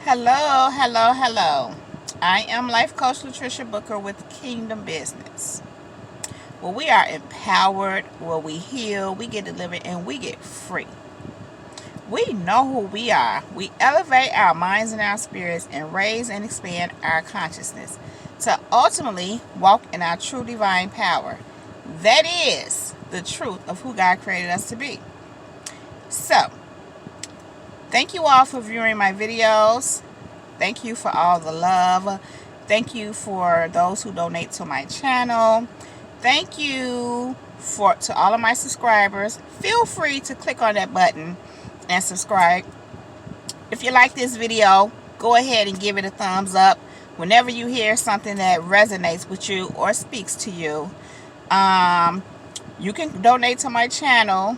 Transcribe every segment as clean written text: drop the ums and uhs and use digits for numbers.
Hello, hello, hello. I am Life Coach Latricia Booker with Kingdom Business. Where we are empowered, where we heal, we get delivered, and we get free. We know who we are. We elevate our minds and our spirits and raise and expand our consciousness to ultimately walk in our true divine power. That is the truth of who God created us to be. So, thank you all for viewing my videos. Thank you for all the love. Thank you for those who donate to my channel. Thank you to all of my subscribers. Feel free to click on that button and subscribe. If you like this video, go ahead and give it a thumbs up. Whenever you hear something that resonates with you or speaks to you, you can donate to my channel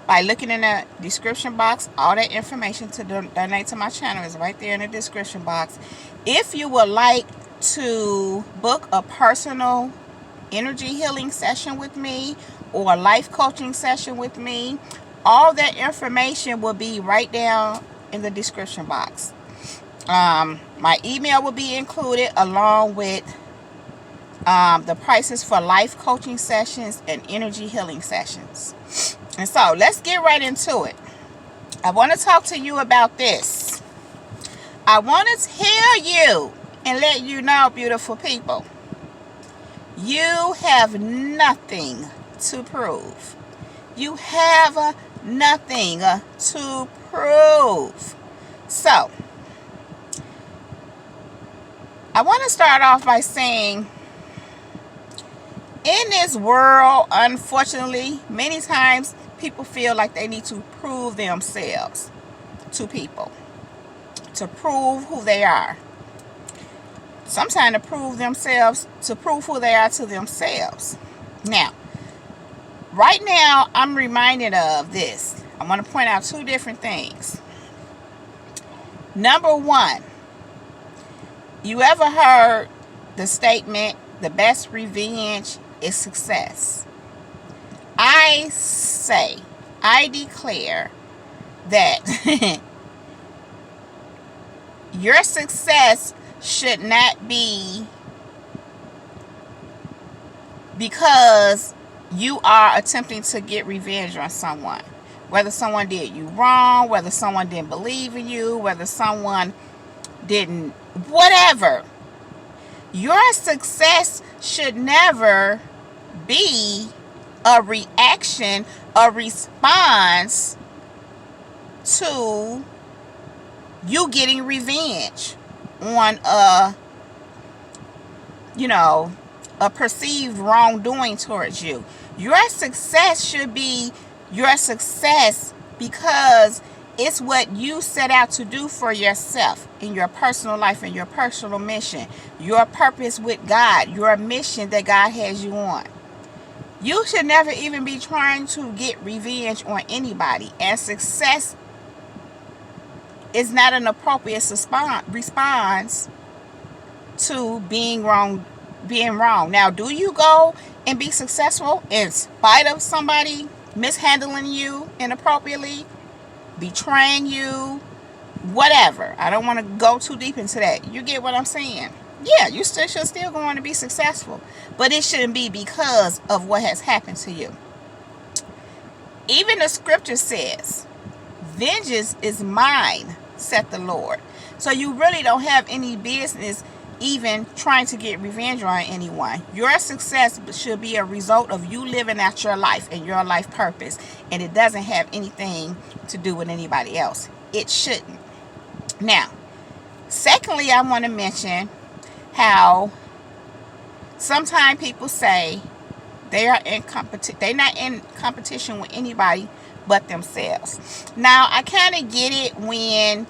by looking in the description box. All that information to donate to my channel is right there in the description box. If you would like to book a personal energy healing session with me or a life coaching session with me, all that information will be right down in the description box. My email will be included along with the prices for life coaching sessions and energy healing sessions. And so let's get right into it. I want to talk to you about this. I want to tell you and let you know, beautiful people, you have nothing to prove. You have nothing to prove. So, I want to start off by saying, in this world, unfortunately, many times people feel like they need to prove themselves to people, to prove who they are. Sometimes to prove who they are to themselves. Now, right now, I'm reminded of this. I want to point out two different things. Number one, you ever heard the statement, the best revenge is success? I declare that your success should not be because you are attempting to get revenge on someone. Whether someone did you wrong, whether someone didn't believe in you, whether someone didn't, whatever. Your success should never be a reaction, a response to you getting revenge on a perceived wrongdoing towards you. Your success should be your success because it's what you set out to do for yourself in your personal life and your personal mission, your purpose with God, your mission that God has you on. You should never even be trying to get revenge on anybody. And success is not an appropriate response to being wrong. Now, do you go and be successful in spite of somebody mishandling you inappropriately, betraying you, whatever? I don't want to go too deep into that. You get what I'm saying? Yeah, you should still go on to be successful, but it shouldn't be because of what has happened to you. Even the scripture says, vengeance is mine, saith the Lord. So you really don't have any business even trying to get revenge on anyone. Your success should be a result of you living out your life and your life purpose, and it doesn't have anything to do with anybody else. It shouldn't. Now, secondly, I want to mention how sometimes people say they're not in competition with anybody but themselves. Now, I kind of get it when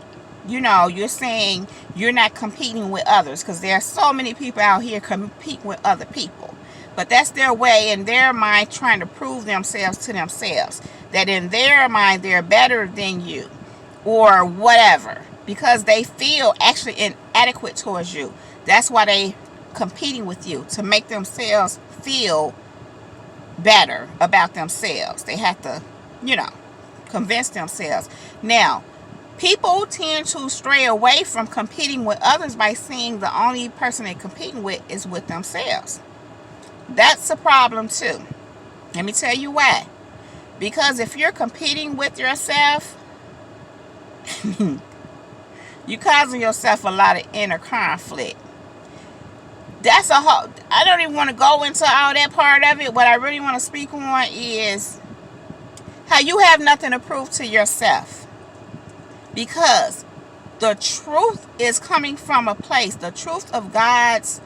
you're saying you're not competing with others, because there are so many people out here competing with other people. But that's their way, in their mind, trying to prove themselves to themselves, that in their mind they're better than you or whatever, because they feel actually inadequate towards you. That's why they competing with you, to make themselves feel better about themselves. They have to, convince themselves. Now, People tend to stray away from competing with others by seeing the only person they're competing with is with themselves. That's a problem too. Let me tell you why. Because if you're competing with yourself, you're causing yourself a lot of inner conflict. That's a whole, I don't even want to go into all that part of it. What I really want to speak on is how you have nothing to prove to yourself. Because the truth is coming from a place. The truth of God's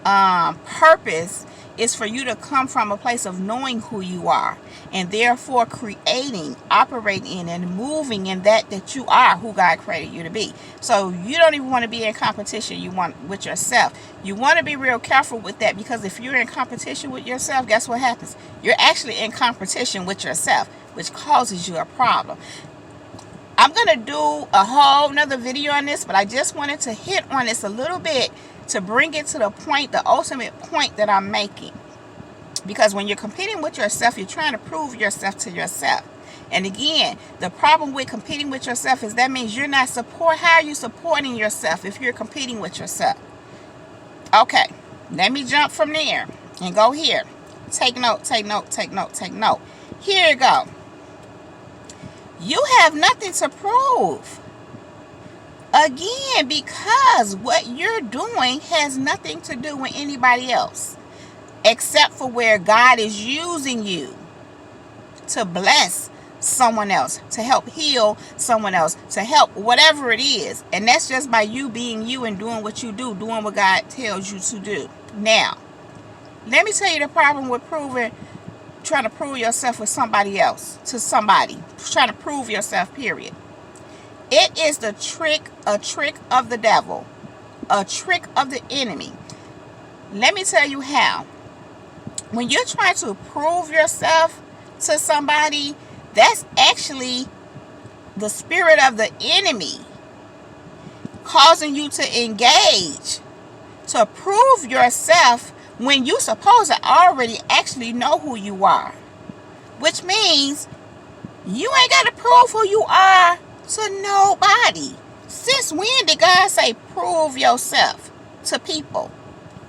purpose is for you to come from a place of knowing who you are, and therefore creating, operating in, and moving in that you are who God created you to be. So you don't even want to be in competition with yourself. You want to be real careful with that, because if you're in competition with yourself, guess what happens? You're actually in competition with yourself, which causes you a problem. I'm going to do a whole nother video on this, but I just wanted to hit on this a little bit to bring it to the point, the ultimate point that I'm making. Because when you're competing with yourself, you're trying to prove yourself to yourself. And again, the problem with competing with yourself is that means you're not how are you supporting yourself if you're competing with yourself? Okay, let me jump from there and go here. Take note, take note, take note, take note. Here you go. You have nothing to prove. Again, because what you're doing has nothing to do with anybody else, except for where God is using you to bless someone else, to help heal someone else, to help whatever it is. And that's just by you being you and doing what you do, doing what God tells you to do. Now, let me tell you the problem with trying to prove yourself with somebody else, to somebody, trying to prove yourself, period. It is a trick of the devil, a trick of the enemy. Let me tell you how. When you're trying to prove yourself to somebody, that's actually the spirit of the enemy causing you to engage, to prove yourself when you supposed to already actually know who you are. Which means you ain't got to prove who you are to nobody. Since when did God say prove yourself to people?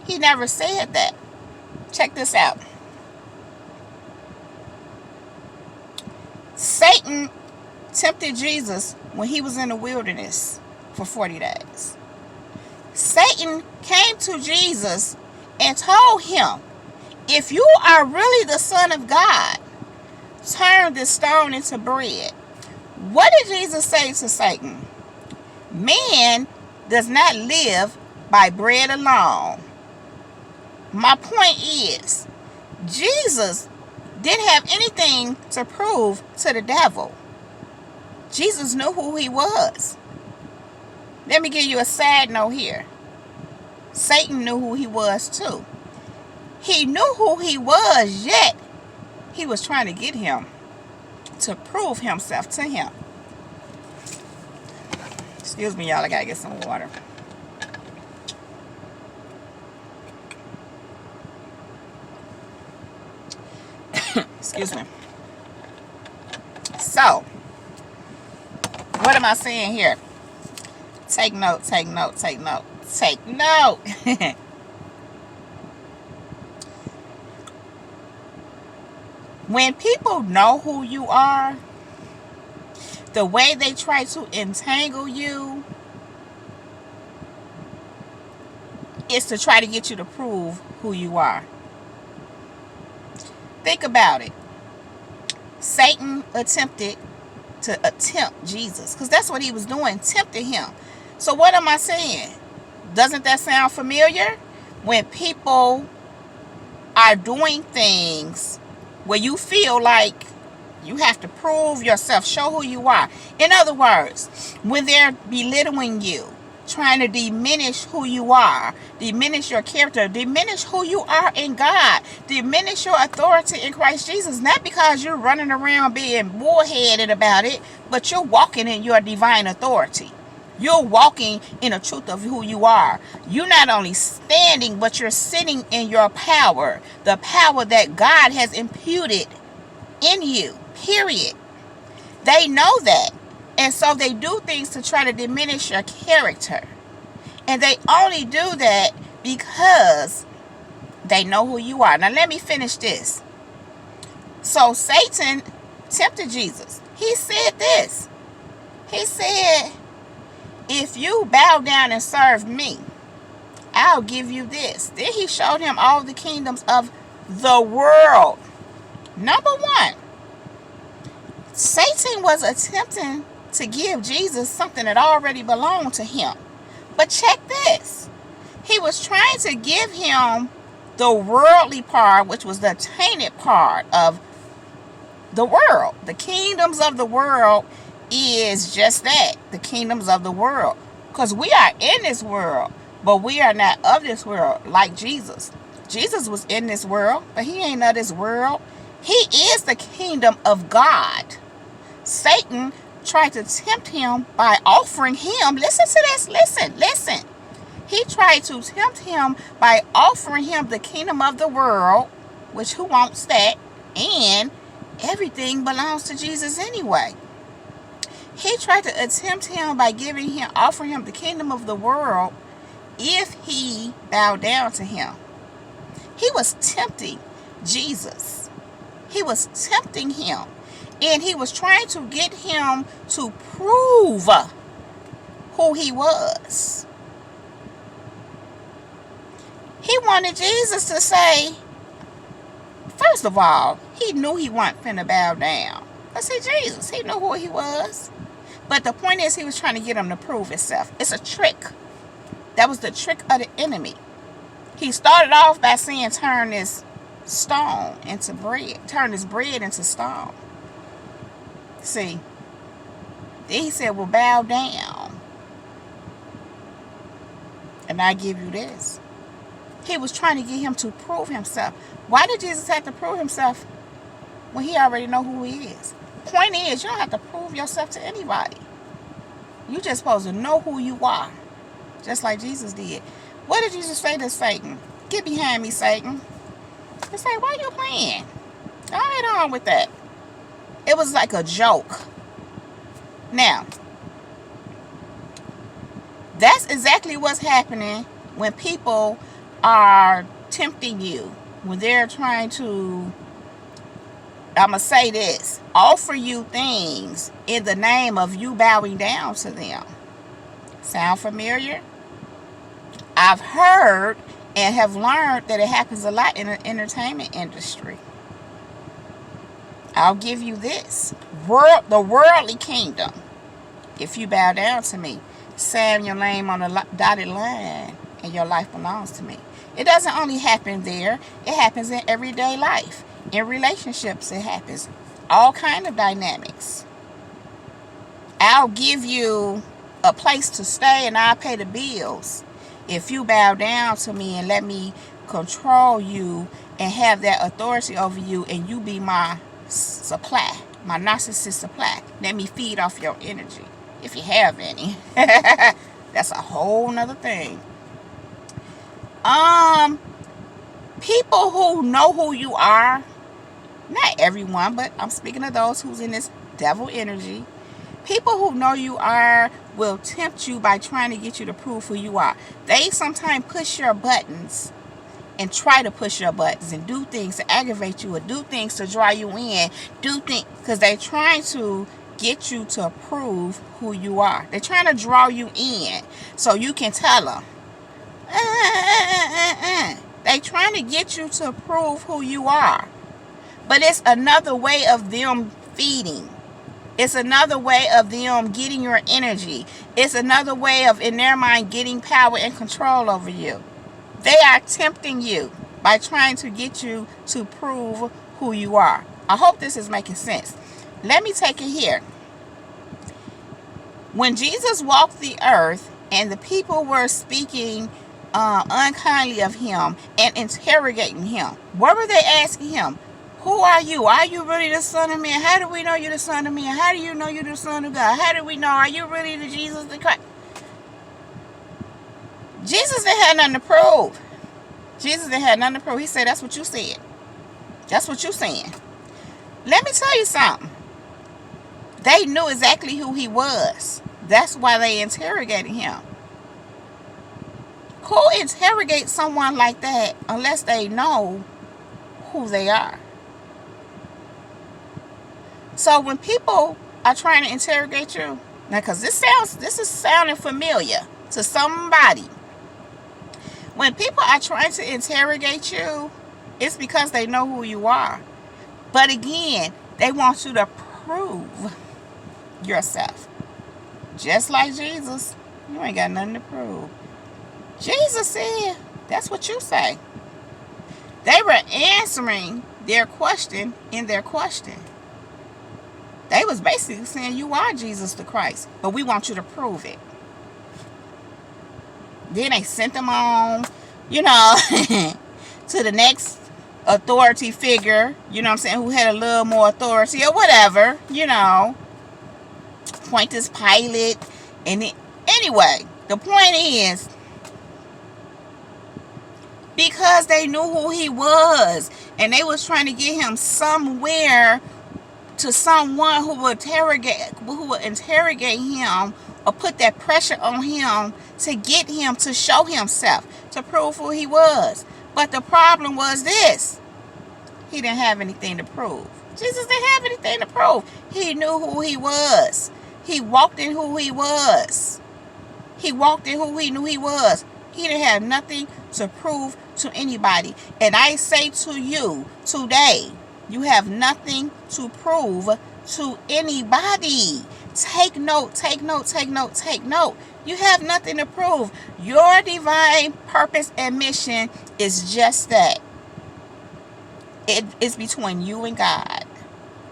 He never said that. Check this out. Satan tempted Jesus when he was in the wilderness for 40 days. Satan came to Jesus and told him, if you are really the Son of God, turn this stone into bread. What did Jesus say to Satan? Man does not live by bread alone. My point is, Jesus didn't have anything to prove to the devil. Jesus knew who he was. Let me give you a side note here. Satan knew who he was too. He knew who he was, yet he was trying to get him to prove himself to him. Excuse me, y'all. I gotta get some water. Excuse me. So, what am I saying here? Take note, take note, take note. Take note. When people know who you are, the way they try to entangle you is to try to get you to prove who you are. Think about it. Satan attempted Jesus, because that's what he was doing, tempting him. So what am I saying? Doesn't that sound familiar? When people are doing things where you feel like you have to prove yourself, show who you are. In other words, when they're belittling you, trying to diminish who you are, diminish your character, diminish who you are in God, diminish your authority in Christ Jesus, not because you're running around being bullheaded about it, but you're walking in your divine authority. You're walking in the truth of who you are. You're not only standing, but you're sitting in your power, the power that God has imputed in you, period. They know that. And so they do things to try to diminish your character. And they only do that because they know who you are. Now let me finish this. So Satan tempted Jesus. He said this. He said, if you bow down and serve me, I'll give you this. Then he showed him all the kingdoms of the world. Number one, Satan was attempting to give Jesus something that already belonged to him. But check this. He was trying to give him the worldly part, which was the tainted part of the world. The kingdoms of the world is just that, the kingdoms of the world. Because we are in this world, but we are not of this world like Jesus. Jesus was in this world, but he ain't of this world. He is the kingdom of God. Satan tried to tempt him by offering him, listen to this, listen. He tried to tempt him by offering him the kingdom of the world, which who wants that? And everything belongs to Jesus anyway. He tried to tempt him by offering him the kingdom of the world if he bowed down to him. He was tempting Jesus. He was tempting him. And he was trying to get him to prove who he was. He wanted Jesus to say, first of all, he knew he wasn't finna bow down. But see, Jesus, he knew who he was. But the point is, he was trying to get him to prove himself. It's a trick. That was the trick of the enemy. He started off by saying, turn this stone into bread. Turn this bread into stone. See, then he said, well, bow down, and I give you this. He was trying to get him to prove himself. Why did Jesus have to prove himself when he already know who he is? Point is, you don't have to prove yourself to anybody. You just supposed to know who you are, just like Jesus did. What did Jesus say to Satan? Get behind me, Satan. He said, why are you playing? Go ahead on with that. It was like a joke. Now, that's exactly what's happening when people are tempting you. When they're trying to, I'm going to say this, offer you things in the name of you bowing down to them. Sound familiar? I've heard and have learned that it happens a lot in the entertainment industry. I'll give you this. The worldly kingdom. If you bow down to me, sign your name on a dotted line, and your life belongs to me. It doesn't only happen there. It happens in everyday life. In relationships, it happens. All kind of dynamics. I'll give you a place to stay, and I'll pay the bills if you bow down to me and let me control you and have that authority over you, and you be my supply, my narcissist supply. Let me feed off your energy, if you have any. That's a whole nother thing. People who know who you are, not everyone, but I'm speaking of those who's in this devil energy. People who know you are will tempt you by trying to get you to prove who you are. They sometimes push your buttons and try to push your buttons and do things to aggravate you or do things to draw you in. Do things because they're trying to get you to prove who you are. They're trying to draw you in so you can tell them. They're trying to get you to prove who you are. But it's another way of them feeding. It's another way of them getting your energy. It's another way of, in their mind, getting power and control over you. They are tempting you by trying to get you to prove who you are. I hope this is making sense. Let me take it here. When Jesus walked the earth and the people were speaking unkindly of him and interrogating him, what were they asking him? Who are you? Are you really the Son of Man? How do we know you're the Son of Man? How do you know you're the Son of God? How do we know? Are you really the Jesus the Christ? Jesus didn't have nothing to prove. Jesus didn't have nothing to prove. He said, that's what you said. That's what you're saying. Let me tell you something. They knew exactly who he was. That's why they interrogated him. Who interrogates someone like that unless they know who they are? So when people are trying to interrogate you, now because this is sounding familiar to somebody. When people are trying to interrogate you, it's because they know who you are. But again, they want you to prove yourself. Just like Jesus, you ain't got nothing to prove. Jesus said, that's what you say. They were answering their question in their question. They was basically saying, you are Jesus the Christ, but we want you to prove it. Then they sent them on, to the next authority figure, who had a little more authority or whatever, Pontius Pilate. Anyway, the point is, because they knew who he was, and they was trying to get him somewhere to someone who would interrogate him or put that pressure on him to get him to show himself, to prove who he was. But the problem was this: he didn't have anything to prove. Jesus didn't have anything to prove. He knew who he was. He walked in who he was. He walked in who he knew he was. He didn't have nothing to prove to anybody. And I say to you today, you have nothing to prove to anybody. Take note, take note, take note, take note. You have nothing to prove. Your divine purpose and mission is just that. It's between you and God.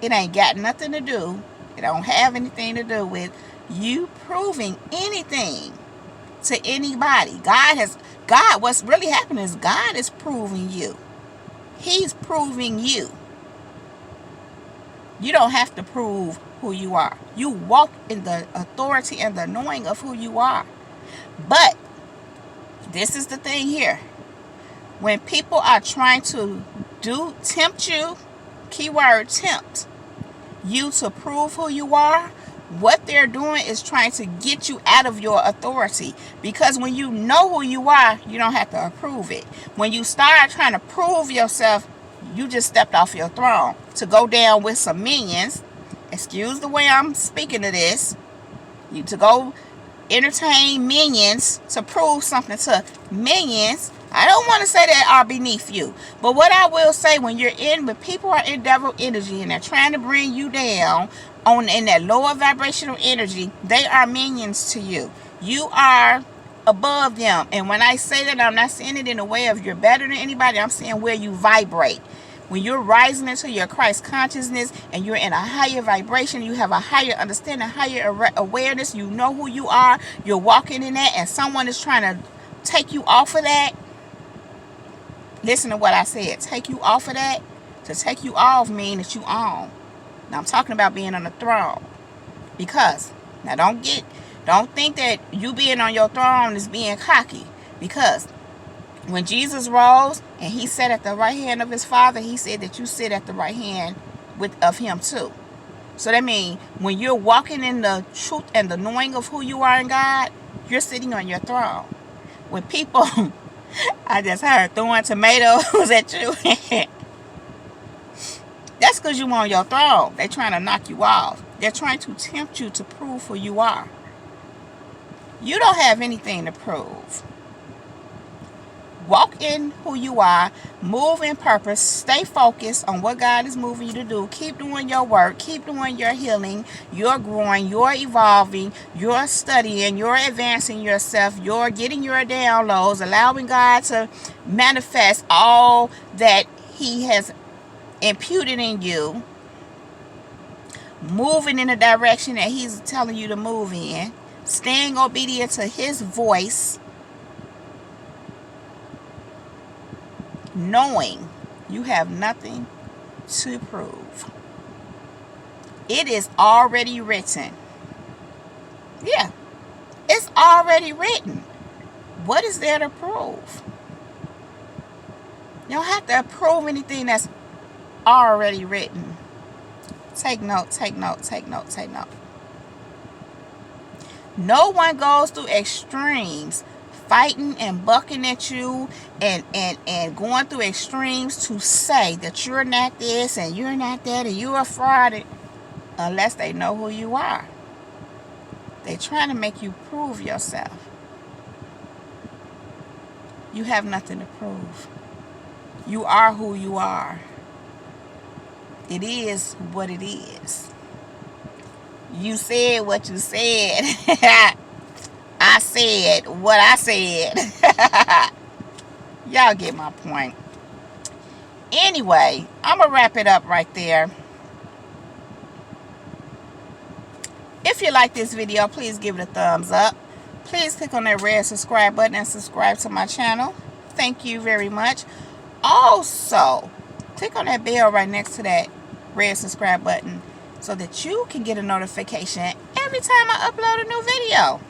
It ain't got nothing to do. It don't have anything to do with you proving anything to anybody. What's really happening is God is proving you. He's proving you. You don't have to prove who you are. You walk in the authority and the knowing of who you are. But this is the thing here. When people are trying to tempt you, keyword tempt, you to prove who you are, what they're doing is trying to get you out of your authority. Because when you know who you are, you don't have to approve it. When you start trying to prove yourself, you just stepped off your throne to go down with some minions. Excuse the way I'm speaking to this. To go entertain minions to prove something to minions. I don't want to say that are beneath you. But what I will say, when people are in devil energy and they're trying to bring you down in that lower vibrational energy, they are minions to you. You are above them. And when I say that, I'm not saying it in a way of you're better than anybody. I'm saying where you vibrate. When you're rising into your Christ consciousness and you're in a higher vibration, you have a higher understanding, higher awareness, you know who you are, you're walking in that, and someone is trying to take you off of that. Listen to what I said. Take you off of that. To take you off means that you own. Now I'm talking about being on the throne. Because, now don't think that you being on your throne is being cocky. Because when Jesus rose and he sat at the right hand of his Father, he said that you sit at the right hand of him too. So that means when you're walking in the truth and the knowing of who you are in God, you're sitting on your throne. When people, I just heard throwing tomatoes at you. That's because you're on your throne. They're trying to knock you off. They're trying to tempt you to prove who you are. You don't have anything to prove. Walk in who you are. Move in purpose. Stay focused on what God is moving you to do. Keep doing your work. Keep doing your healing. You're growing. You're evolving. You're studying. You're advancing yourself. You're getting your downloads. Allowing God to manifest all that he has imputed in you. Moving in the direction that he's telling you to move in. Staying obedient to his voice. Knowing you have nothing to prove. It is already written. Yeah, it's already written. What is there to prove? You don't have to prove anything that's already written. Take note, take note, take note, take note. No one goes through extremes, fighting and bucking at you and going through extremes to say that you're not this and you're not that and you're a fraud, unless they know who you are. They're trying to make you prove yourself. You have nothing to prove. You are who you are. It is what it is. You said what you said. I said what I said. Y'all get my point. Anyway, I'm going to wrap it up right there. If you like this video, please give it a thumbs up. Please click on that red subscribe button and subscribe to my channel. Thank you very much. Also, click on that bell right next to that red subscribe button so that you can get a notification every time I upload a new video.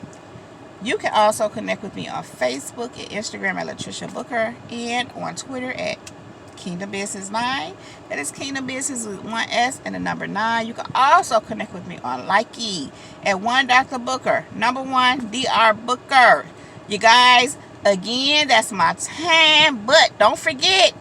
You can also connect with me on Facebook and Instagram at Latricia Booker and on Twitter at Kingdom Business 9. That is Kingdom Business with 1 S and the number 9. You can also connect with me on Likee at 1 Dr. Booker, number 1 Dr. Booker. You guys, again, that's my time, but don't forget,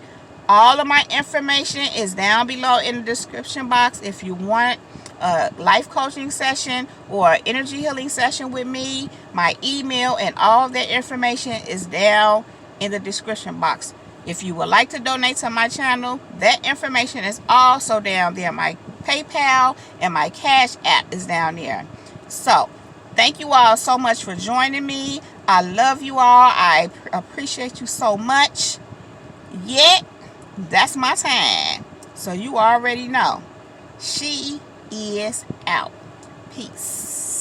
all of my information is down below in the description box. If you want a life coaching session or energy healing session with me, my email and all that information is down in the description box. If you would like to donate to my channel, that information is also down there. My PayPal and my Cash App is down there. So, thank you all so much for joining me. I love you all. I appreciate you so much. Yet, that's my time. So you already know. She is out. Peace.